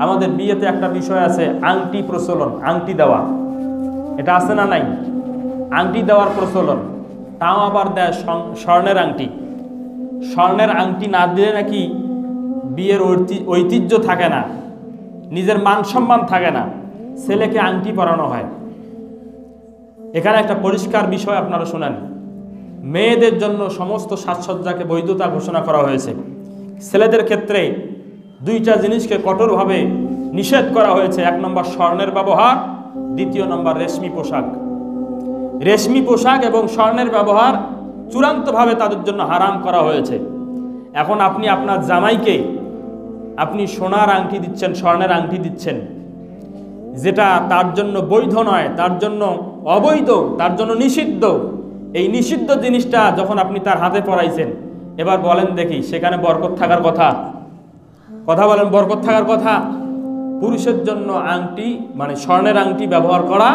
আমাদের বিয়েতে একটা বিষয় আছে আংটি প্রচলন, আংটি দেওয়া, এটা আছে না নাই? আংটি দেওয়ার প্রচলন, তাও আবার দেয় স্বর্ণের আংটি। স্বর্ণের আংটি না দিলে নাকি বিয়ের ঐতিহ্য থাকে না, নিজের মান সম্মান থাকে না, ছেলেকে আংটি পরানো হয়। এখানে একটা পরিষ্কার বিষয় আপনারা শোনেন, মেয়েদের জন্য সমস্ত সাজসজ্জাকে বৈধতা ঘোষণা করা হয়েছে। ছেলেদের ক্ষেত্রে দুইটা জিনিসকে কঠোরভাবে নিষেধ করা হয়েছে। এক নম্বর স্বর্ণের ব্যবহার, দ্বিতীয় নম্বর রেশমি পোশাক। রেশমি পোশাক এবং স্বর্ণের ব্যবহার চূড়ান্তভাবে তাদের জন্য হারাম করা হয়েছে। এখন আপনি আপনার জামাইকে আপনি সোনার আংটি দিচ্ছেন, স্বর্ণের আংটি দিচ্ছেন, যেটা তার জন্য বৈধ নয়, তার জন্য অবৈধ, তার জন্য নিষিদ্ধ। এই নিষিদ্ধ জিনিসটা যখন আপনি তার হাতে পরাইছেন, এবার বলেন দেখি সেখানে বরকত থাকার কথা? কথা বলেন, বরকত থাকার কথা? পুরুষের জন্য আংটি মানে স্বর্ণের আংটি ব্যবহার করা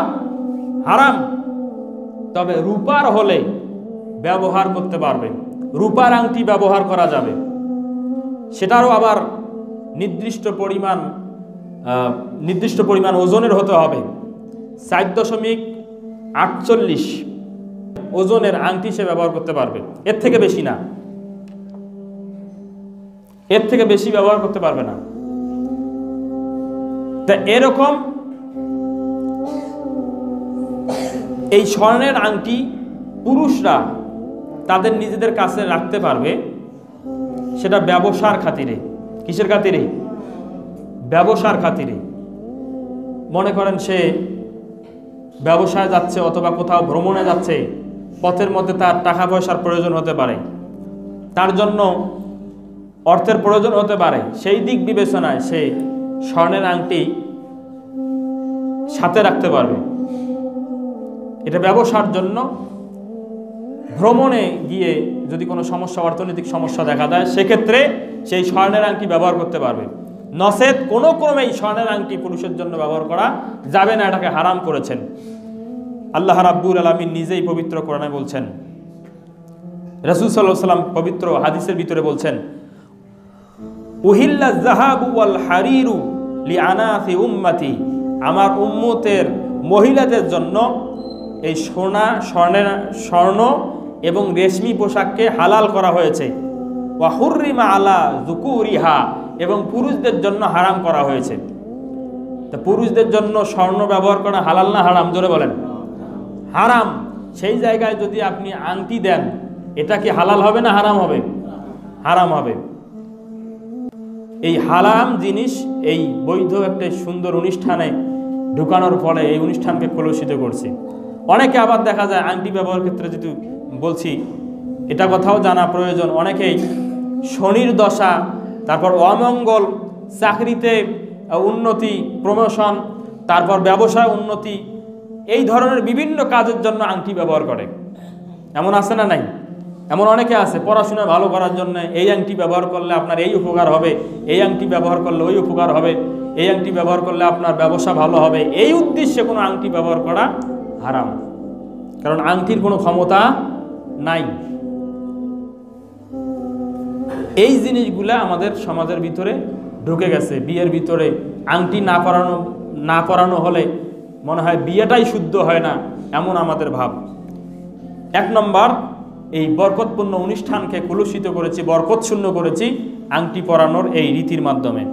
হারাম। তবে রূপার হলে ব্যবহার করতে পারবে, রূপার আংটি ব্যবহার করা যাবে। সেটারও আবার নির্দিষ্ট পরিমাণ ওজনের হতে হবে। 4.48 ওজনের আংটি সে ব্যবহার করতে পারবে, এর থেকে বেশি না, এর থেকে বেশি ব্যবহার করতে পারবে না। তা এরকম এই স্বর্ণের আংটি পুরুষরা তাদের নিজেদের কাছে রাখতে পারবে, সেটা ব্যবসার খাতিরে। কিসের খাতিরে? ব্যবসার খাতিরে। মনে করেন সে ব্যবসায় যাচ্ছে অথবা কোথাও ভ্রমণে যাচ্ছে, পথের মধ্যে তার টাকা পয়সার প্রয়োজন হতে পারে, তার জন্য অর্থের প্রয়োজন হতে পারে, সেই দিক বিবেচনায় সে স্বর্ণের আংটি সাথে রাখতে পারবে। এটা ব্যবসার জন্য। ভ্রমণে গিয়ে যদি কোনো সমস্যা, অর্থনৈতিক সমস্যা দেখা দেয়, সেক্ষেত্রে সেই স্বর্ণের আংটি ব্যবহার করতে পারবে। নচেত কোনো ক্রমেই স্বর্ণের আংটি পুরুষের জন্য ব্যবহার করা যাবে না, এটাকে হারাম করেছেন। আল্লাহ রাব্বুল আলামিন নিজেই পবিত্র কোরআনে বলছেন, রাসূল সাল্লাল্লাহু আলাইহি ওয়াসাল্লাম পবিত্র হাদিসের ভিতরে বলছেন, উহিল্লা যাহাবু ওয়াল হারিরু লিআনাফি উম্মতি, আমার উম্মতের মহিলাদের জন্য এই স্বর্ণ এবং রেশমি পোশাককে হালাল করা হয়েছে। ওয়া হুররিমা আলা যুকুরিহা, এবং পুরুষদের জন্য হারাম করা হয়েছে। তা পুরুষদের জন্য স্বর্ণ ব্যবহার করা হালাল না হারাম? জোরে বলেন। হারাম। সেই জায়গায় যদি আপনি আংটি দেন, এটা কি হালাল হবে না হারাম হবে? হারাম হবে। এই হারাম জিনিস এই বৈধ একটা সুন্দর অনুষ্ঠানে ঢুকানোর ফলে এই অনুষ্ঠানকে কলুষিত করছে। অনেকে আবার দেখা যায় আংটি ব্যবহার ক্ষেত্রে যেহেতু বলছি, এটা কথাও জানা প্রয়োজন, অনেকেই শনির দশা, তারপর অমঙ্গল, চাকরিতে উন্নতি, প্রমোশন, তারপর ব্যবসায় উন্নতি, এই ধরনের বিভিন্ন কাজের জন্য আংটি ব্যবহার করে। এমন আছে না নাই? এমন অনেকে আছে পড়াশোনা ভালো করার জন্য এই আংটি ব্যবহার করলে আপনার এই উপকার হবে, এই আংটি ব্যবহার করলে ওই উপকার হবে, এই আংটি ব্যবহার করলে আপনার ব্যবসা ভালো হবে, এই উদ্দেশ্যে কোনো আংটি ব্যবহার করা হারাম। কারণ আংটির কোনো ক্ষমতা নাই। এই জিনিসগুলা আমাদের সমাজের ভিতরে ঢুকে গেছে। বিয়ের ভিতরে আংটি না পরানো হলে মনে হয় বিয়েটাই শুদ্ধ হয় না, এমন আমাদের ভাব। 1 নম্বর, এই বরকতপূর্ণ অনুষ্ঠানকে কলুষিত করেছি, বরকত শূন্য করেছি আংটি পরানোর এই রীতির মাধ্যমে।